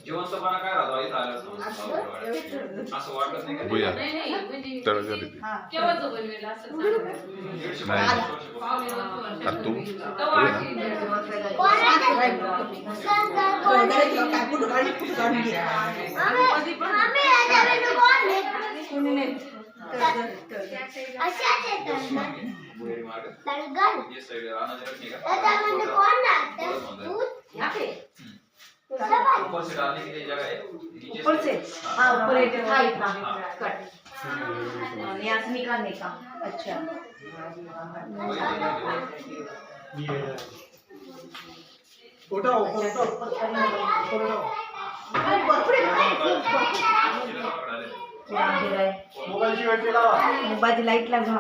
जिवंतपणा काय राहतो इथं आल्यावर असं वाटत नाही का ऊपर से डालने के लिए जगह है ऊपर से ऊपर एक हाइट कट यहाँ से निकालने का अच्छा उठाओ मोबाईल लाईट लागा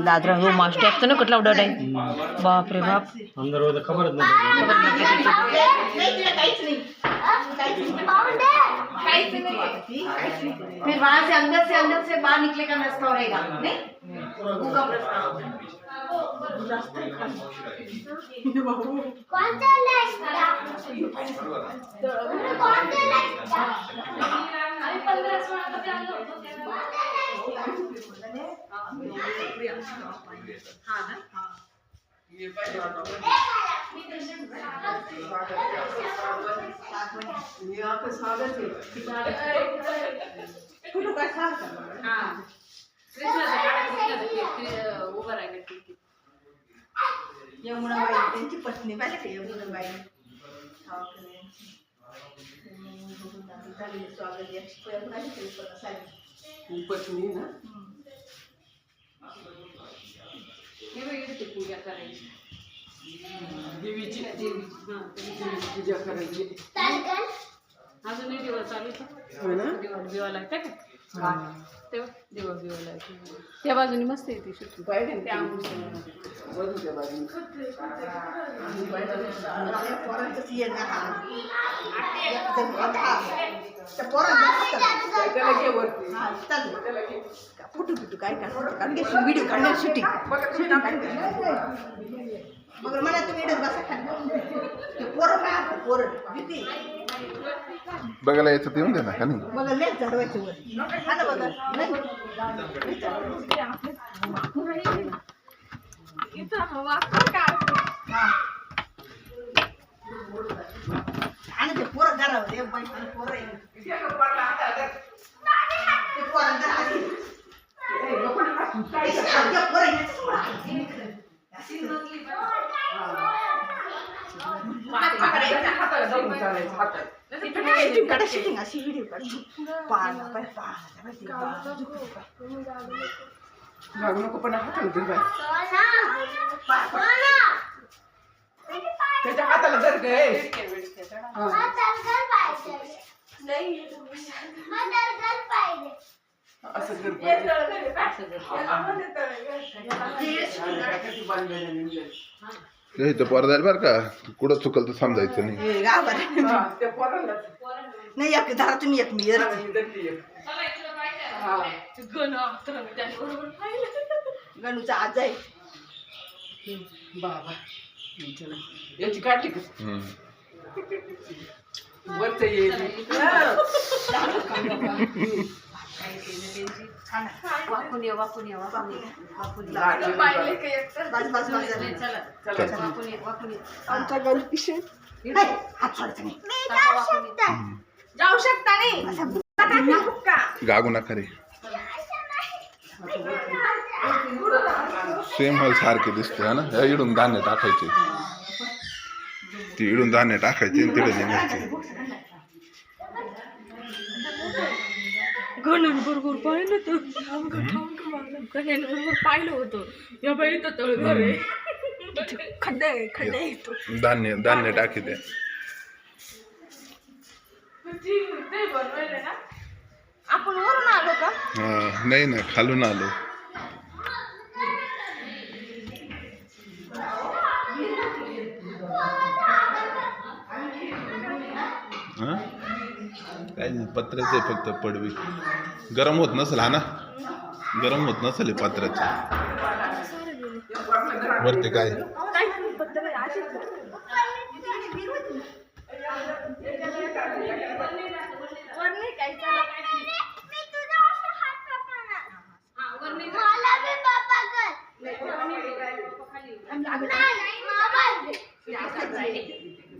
दादरा हो मास्टर ॲप तर ना कुठला उडत आहे बाप रे बाप अंदर वो खबर नहीं फिर वहां से अंदर से बाहर निकले का रास्ता रहेगा नहीं वो का रास्ता कौन सा रास्ता कौन सा रास्ता अरे 15-16 का प्लान लो हां ना हां ये ये आपका स्वागत है फोटो का साथ हां उभं राहिलं ठीक आहे यमुनाबाई त्यांची पत्नी पाहिजे का यमुनाबाई स्वागत पत्नी ना पूजा करायची देवीची पूजा करायची अजूनही दिवा चालू दिवा लागते का तेव्हा दिवा लागते त्या बाजूने मस्त येते शूटिंग पाहिजे त्या फोटो काय व्हिडिओ काढणार शूटिंग मग मला तुम्ही बसा पोरं बघायला यायचं ते येऊन दे ना का नाही बघा लेट झाडवायचं वर हा ना बघा आणि ते पोरं घरावर एक बाई पोरं अशी व्हिडिओ काढतो नको पण त्याच्या हाताला जर असं पोरदार बर का कुठं चुकल तर समजायचं नाही नाही एक धरा तुम्ही एक मी गणूचा आज आहे बाबा याची काढली का वरच येईल वाकून ये आमच्या गणपिशे हात सोडायचा नाही जाऊ शकता नाही गागू नका रे सेम हॉल सारखे दिसते हा ना इडून धान्य टाकायचे ती इडून धान्य टाकायचे आणि तिकडे निघायचे गणन बरोबर पाहिलं तर गणन बरोबर पाहिलं होतं या बाई तर तळघर आहे खड्डा येतो धान्य टाकी द्या आपण वरून आलो का? हा नाही ना खालून आलो. हा काय नाही पत्र्याचं आहे फक्त पडवी. गरम होत नसेल हा ना, गरम होत नसेल हे पत्र्याचं. वरती काय काय पत्तर आहे, अशीच आहे. वर नाही काय चालत.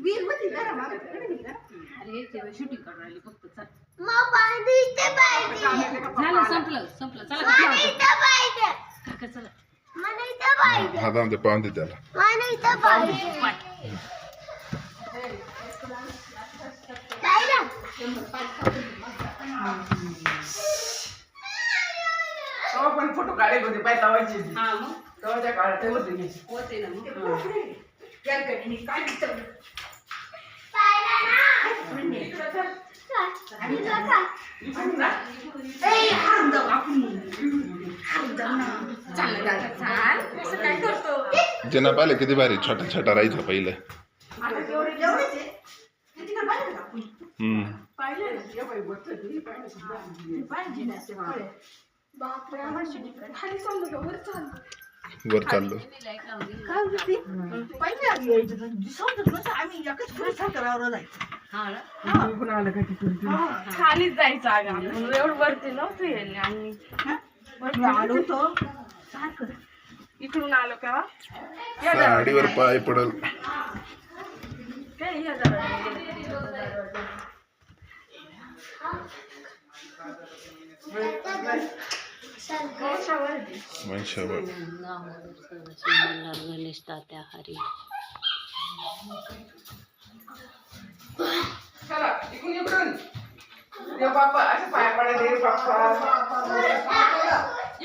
वीर होती जरा मागं तिकडे नाही का? अरे तेव्हा शूटिंग करून राहिली फक्त चल झालं संपलं संपलं चला काका चला हा जाऊन ते पाहून दे त्याला. पण फोटो काढायचे होते पाय लावायचे हा मग तेव्हाच्या काळात ते होते नाही. होते ना मग त्या गडीने काय दिसतं? चाल असं काय करतो? ज्यांना पाहिलं किती भारी छोटा छोटा राहायचा पहिलं. आता तेवढेच आहे. किती का पाहिलं का आपण? पाहिलं ना? या बाई बसलं तरी पाहिलं सुद्धा. पाहिजे ना ते पाहिलं. बापरे आम्हाला शूटिंग कर. खाली चाललो का वर चाललो? वर चाललो. काय होती? पहिले आधी यायचं तर दिसतच नव्हतं. आम्ही एकच फुलासारखं रावलं जायचं. हा ना इकडून आलं का तिकडून खालीच जायचं अगं आपण. एवढं वरती नव्हतं येणे आणि वरती आलो होतो. सारखं. इकडून आलो का? साडीवर पाय पडल. काय या जरा वंशावळ. गणेश तात्या हरी चला इकडून इकडून. बाप्पा असं पाया पडायला बाप्पा